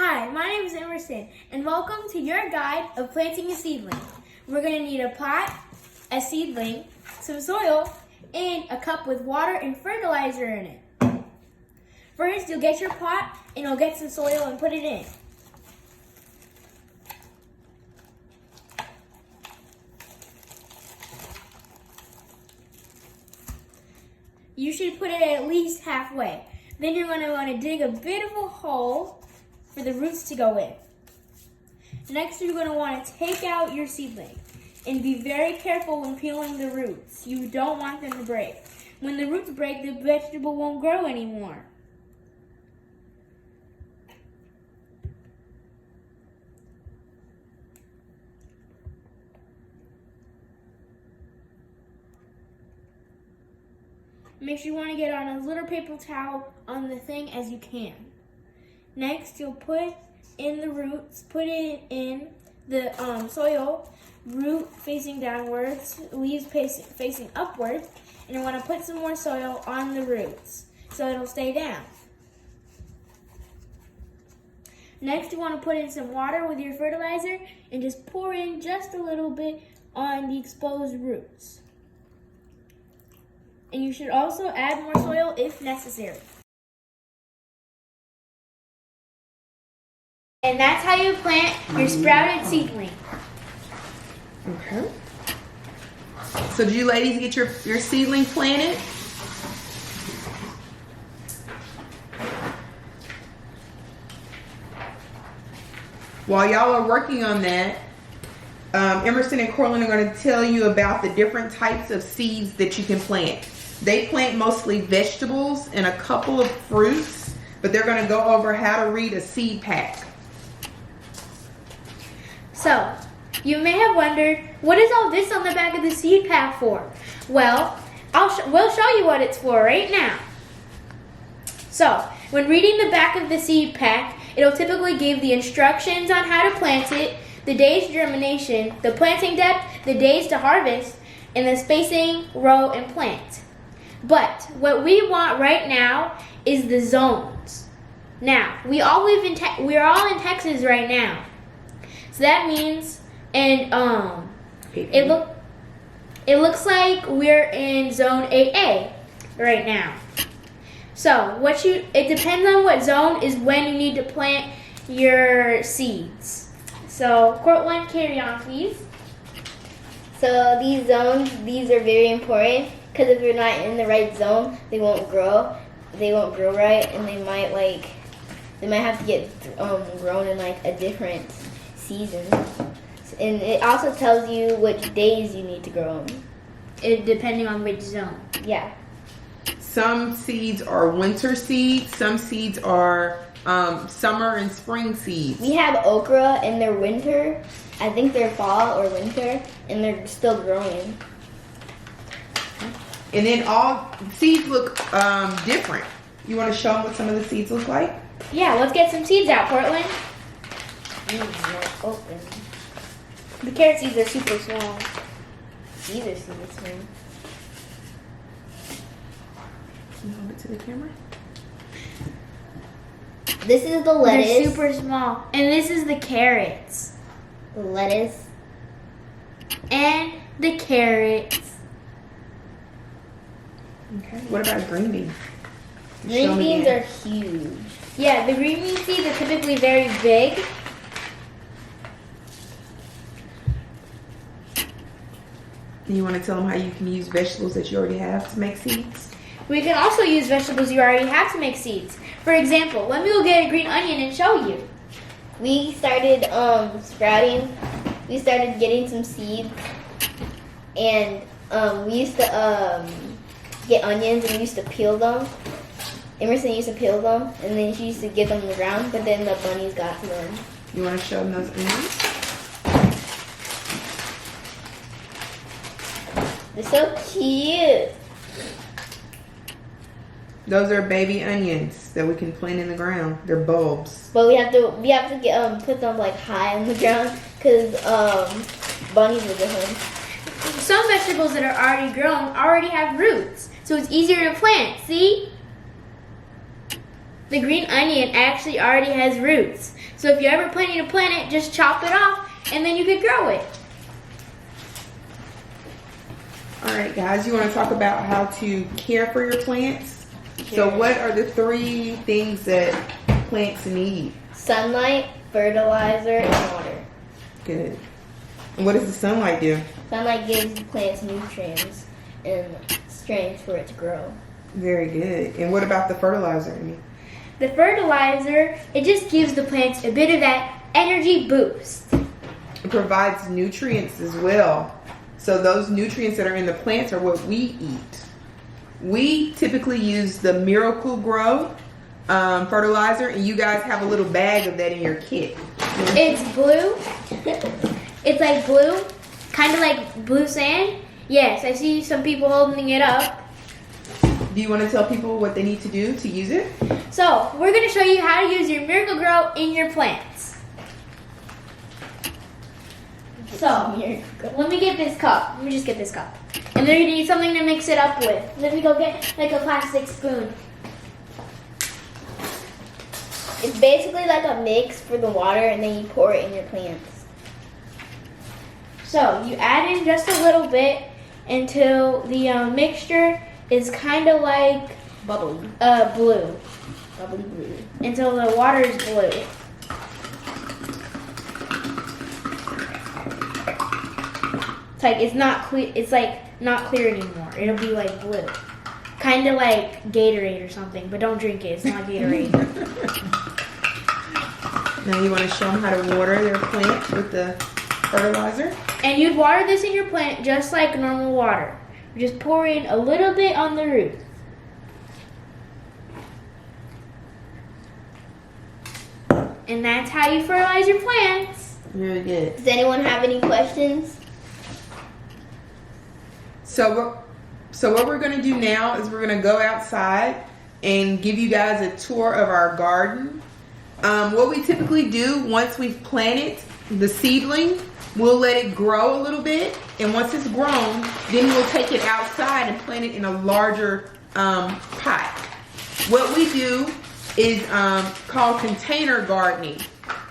Hi, my name is Emerson, and welcome to your guide of planting a seedling. We're going to need a pot, a seedling, some soil, and a cup with water and fertilizer in it. First, you'll get your pot, and you'll get some soil and put it in. You should put it at least halfway. Then you're going to want to dig a bit of a hole for the roots to go in. Next, you're going to want to take out your seedling and be very careful when peeling the roots. You don't want them to break. When the roots break, the vegetable won't grow anymore. Make sure you want to get on as little paper towel on the thing as you can. Next, you'll put in the roots, put it in the soil, root facing downwards, leaves facing upwards, and you want to put some more soil on the roots so it'll stay down. Next, you want to put in some water with your fertilizer and just pour in just a little bit on the exposed roots. And you should also add more soil if necessary. And that's how you plant your sprouted seedling. Okay. So did you ladies get your seedling planted? While y'all are working on that, Emerson and Courtlyn are going to tell you about the different types of seeds that you can plant. They plant mostly vegetables and a couple of fruits, but they're going to go over how to read a seed pack. So, you may have wondered, what is all this on the back of the seed pack for? Well, we'll show you what it's for right now. So, when reading the back of the seed pack, it'll typically give the instructions on how to plant it, the day's germination, the planting depth, the days to harvest, and the spacing, row, and plant. But what we want right now is the zones. Now, we're all in Texas right now. So that means, and it looks like we're in zone 8A right now. So it depends on what zone is when you need to plant your seeds. So Courtlyn, carry on, please. So these zones, these are very important because if you're not in the right zone, they won't grow. They won't grow right, and they might have to get grown in like a different season. And it also tells you which days you need to grow them. Depending on which zone. Yeah. Some seeds are winter seeds. Some seeds are summer and spring seeds. We have okra and they're winter. I think they're fall or winter, and they're still growing. And then all seeds look different. You want to show them what some of the seeds look like? Yeah, let's get some seeds out, Courtlyn. Not open. The carrot seeds are super small. These are super small. Can you hold it to the camera? This is the lettuce. They're super small. And this is the carrots. The lettuce. And the carrots. Okay. What about green beans? Green beans are huge. Yeah, the green bean seeds are typically very big. And you want to tell them how you can use vegetables that you already have to make seeds? We can also use vegetables you already have to make seeds. For example, let me go get a green onion and show you. We started sprouting. We started getting some seeds, and we used to get onions and we used to peel them. Emerson used to peel them, and then she used to give them the ground, but then the bunnies got to them. You want to show them those onions? They're so cute. Those are baby onions that we can plant in the ground. They're bulbs. But we have to get put them like high on the ground because bunnies will get home. Some vegetables that are already grown already have roots, so it's easier to plant. See? the green onion actually already has roots. So if you're ever planning to plant it, just chop it off and then you could grow it. All right, guys, you want to talk about how to care for your plants? So what are the 3 things that plants need? Sunlight, fertilizer, and water. Good. And what does the sunlight do? Sunlight gives the plants nutrients and strength for it to grow. Very good. And what about the fertilizer, Amy? The fertilizer, it just gives the plants a bit of that energy boost. It provides nutrients as well. So those nutrients that are in the plants are what we eat. We typically use the Miracle Grow fertilizer, and you guys have a little bag of that in your kit. It's blue. It's like blue, kind of like blue sand. Yes, I see some people holding it up. Do you want to tell people what they need to do to use it? So, we're going to show you how to use your Miracle Grow in your plants. So, let me get this cup. Let me just get this cup. And then you're going to need something to mix it up with. Let me go get like a plastic spoon. It's basically like a mix for the water, and then you pour it in your plants. So, you add in just a little bit until the mixture is kind of like Bubbly. blue. Bubbly blue. Until the water is blue. It's like it's not clear. It's like not clear anymore. It'll be like blue, kind of like Gatorade or something. But don't drink it. It's not Gatorade. Now you want to show them how to water their plants with the fertilizer? And you'd water this in your plant just like normal water. Just pour in a little bit on the root. And that's how you fertilize your plants. Very good. Does anyone have any questions? So what we're going to do now is we're going to go outside and give you guys a tour of our garden. What we typically do once we've planted the seedling, we'll let it grow a little bit, and once it's grown, then we'll take it outside and plant it in a larger pot. What we do is called container gardening.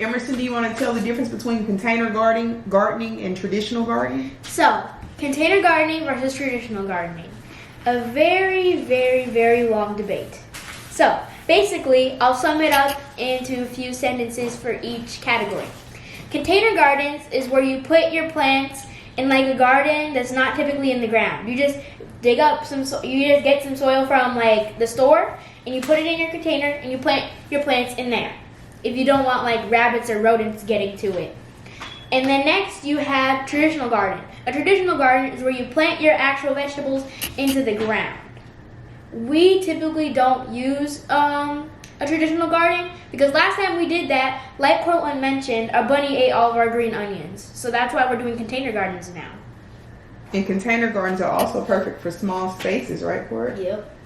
Emerson, do you want to tell the difference between container gardening and traditional gardening? So, container gardening versus traditional gardening. A very, very, very long debate. So, basically, I'll sum it up into a few sentences for each category. Container gardens is where you put your plants in like a garden that's not typically in the ground. You just dig up you just get some soil from like the store and you put it in your container and you plant your plants in there. If you don't want like rabbits or rodents getting to it. And then next you have traditional garden. A traditional garden is where you plant your actual vegetables into the ground. We typically don't use a traditional garden because last time we did that, like Courtlyn mentioned, a bunny ate all of our green onions. So that's why we're doing container gardens now. And container gardens are also perfect for small spaces, right, Court? Yep.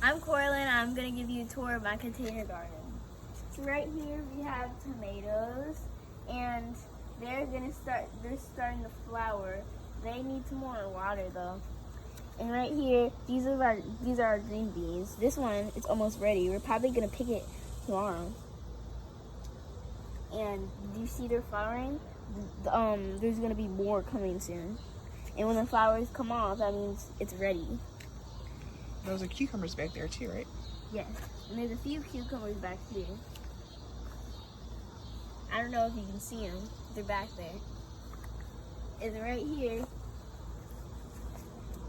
I'm Courtlyn. I'm going to give you a tour of my container garden. So right here we have tomatoes, and they're starting to flower. They need some more water though. And right here, these are our green beans. This one is almost ready. We're probably going to pick it tomorrow. And do you see they're flowering? There's going to be more coming soon. And when the flowers come off, that means it's ready. Those are cucumbers back there too, right? Yes, and there's a few cucumbers back here. I don't know if you can see them. They're back there. And right here,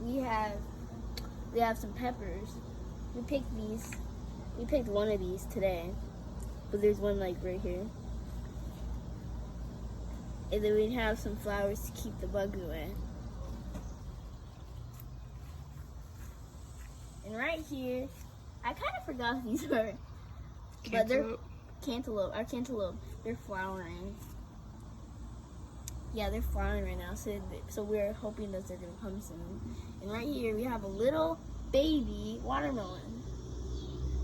we have some peppers. We picked these. We picked one of these today, but there's one like right here. And then we have some flowers to keep the bugs away. And right here, I kind of forgot these were, but they're cantaloupe. Our cantaloupe, they're flowering. Yeah, they're flowering right now. So we're hoping that they're gonna come soon. And right here, we have a little baby watermelon,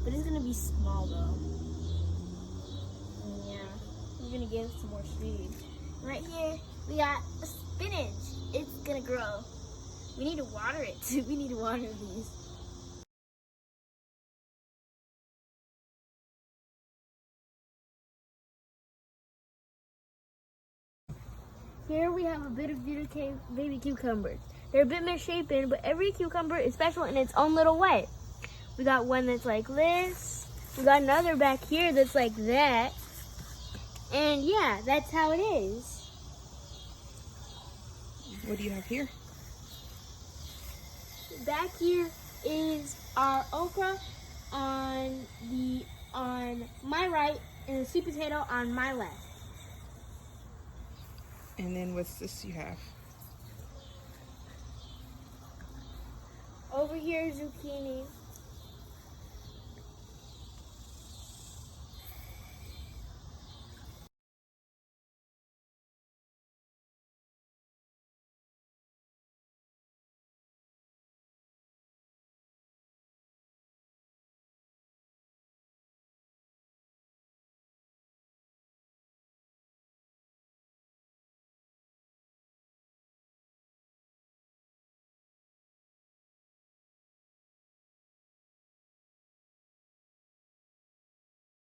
but it's gonna be small though. And yeah, we're gonna give it some more seed. Right here, we got spinach. It's gonna grow. We need to water it too. We need to water these. Here we have a bit of baby cucumbers. They're a bit misshapen, but every cucumber is special in its own little way. We got one that's like this. We got another back here that's like that. And yeah, that's how it is. What do you have here? Back here is our okra on my right and the sweet potato on my left. And then what's this you have? Over here, zucchini.